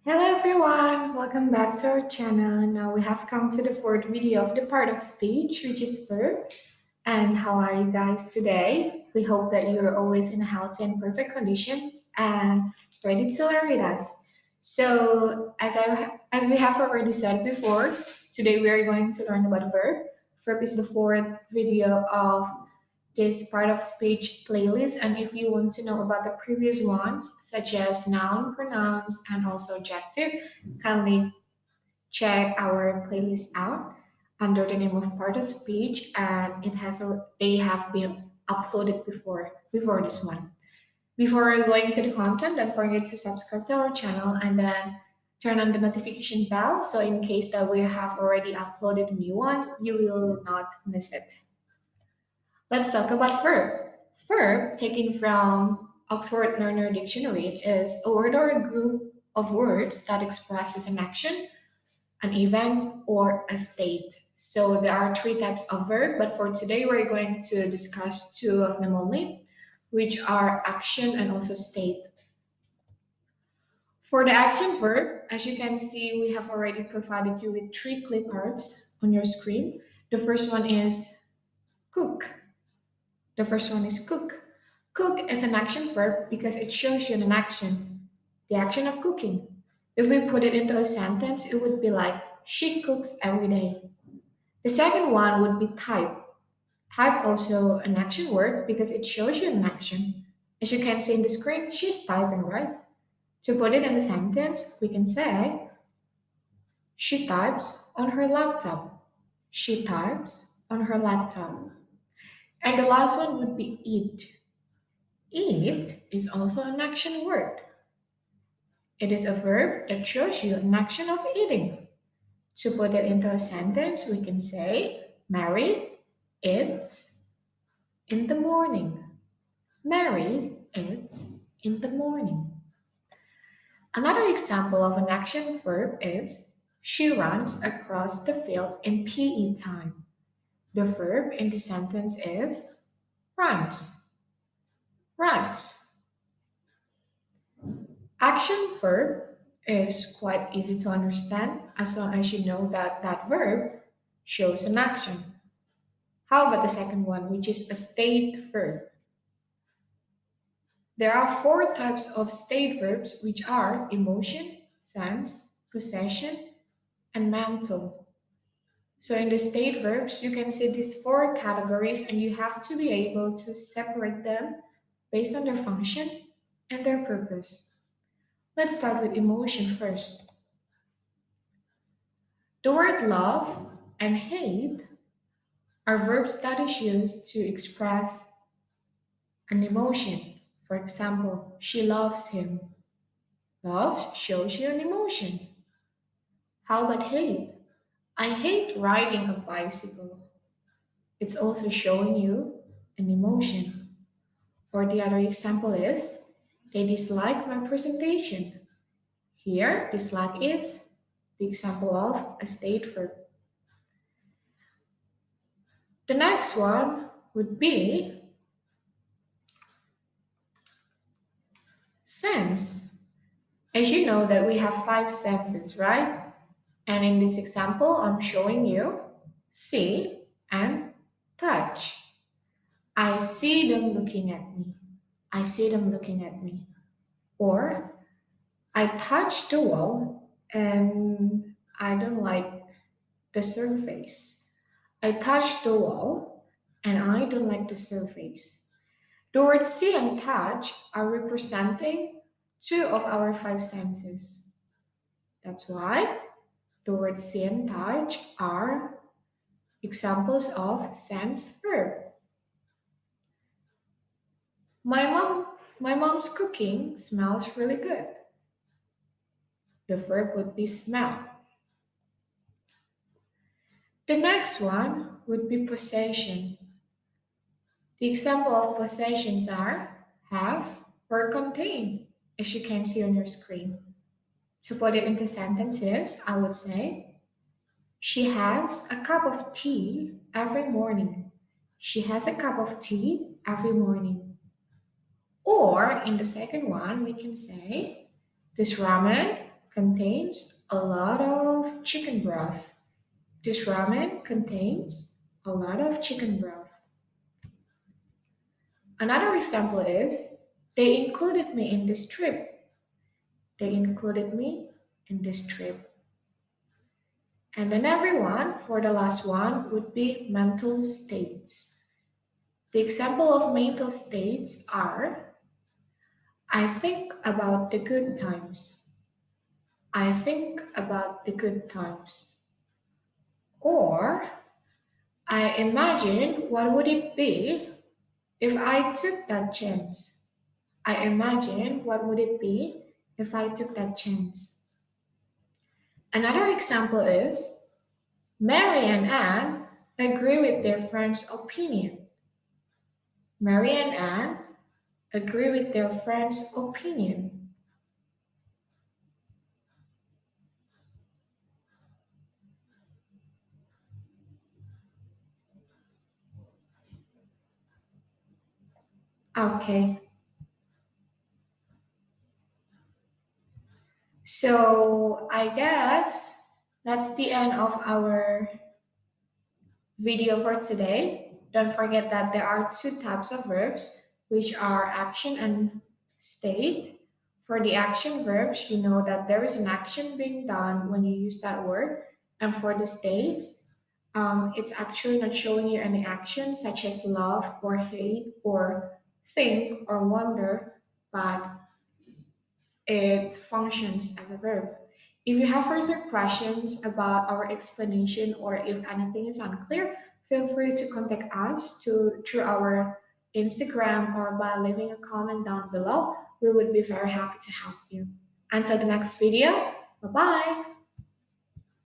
Hello everyone, welcome back to our channel. Now we have come to the fourth video of the part of speech, which is verb. And how are you guys today? We hope that you are always in healthy and perfect conditions and ready to learn with us. So, as we have already said before, today we are going to learn about verb. Verb is the fourth video of this part of speech playlist. And if you want to know about the previous ones, such as noun, pronouns, and also adjective, kindly check our playlist out under the name of part of speech. And they have been uploaded before this one. Before going to the content, don't forget to subscribe to our channel and then turn on the notification bell. So in case that we have already uploaded a new one, you will not miss it. Let's talk about verb. Verb, taken from Oxford Learner Dictionary, is a word or a group of words that expresses an action, an event, or a state. So there are three types of verb, but for today we're going to discuss two of them only, which are action and also state. For the action verb, as you can see, we have already provided you with three clip arts on your screen. The first one is cook. The first one is cook. Cook is an action verb because it shows you an action, the action of cooking. If we put it into a sentence, it would be like, she cooks every day. The second one would be type. Type also an action word because it shows you an action. As you can see in the screen, she's typing, right? To put it in a sentence, we can say, she types on her laptop. She types on her laptop. And the last one would be eat. Eat is also an action word. It is a verb that shows you an action of eating. To put it into a sentence, we can say, Mary eats in the morning. Mary eats in the morning. Another example of an action verb is, she runs across the field in PE time. The verb in the sentence is runs. Runs. Action verb is quite easy to understand as long as you know that that verb shows an action. How about the second one, which is a state verb? There are four types of state verbs, which are emotion, sense, possession, and mental. So in the state verbs, you can see these four categories and you have to be able to separate them based on their function and their purpose. Let's start with emotion first. The word love and hate are verbs that is used to express an emotion. For example, she loves him. Love shows you an emotion. How about hate? I hate riding a bicycle. It's also showing you an emotion. Or the other example is, they dislike my presentation. Here, dislike is the example of a state verb. The next one would be sense. As you know that we have five senses, right? And in this example, I'm showing you see and touch. I see them looking at me. I see them looking at me. Or I touch the wall and I don't like the surface. I touch the wall and I don't like the surface. The words see and touch are representing two of our five senses. That's why the words see and touch are examples of sense verb. My mom's cooking smells really good. The verb would be smell. The next one would be possession. The example of possessions are have or contain, as you can see on your screen. To put it into sentences, I would say, she has a cup of tea every morning. She has a cup of tea every morning. Or in the second one, we can say, this ramen contains a lot of chicken broth. This ramen contains a lot of chicken broth. Another example is, they included me in this trip. They included me in this trip. And then everyone, for the last one, would be mental states. The example of mental states are, I think about the good times. I think about the good times. Or, I imagine what would it be if I took that chance. I imagine what would it be if I took that chance. Another example is, Mary and Anne agree with their friend's opinion. Mary and Anne agree with their friend's opinion. Okay, so I guess that's the end of our video for today. Don't forget that there are two types of verbs, which are action and state. For the action verbs, you know that there is an action being done when you use that word. And for the states, it's actually not showing you any action, such as love or hate or think or wonder, but it functions as a verb. If you have further questions about our explanation or if anything is unclear, feel free to contact us through our Instagram or by leaving a comment down below. We would be very happy to help you. Until the next video, bye bye.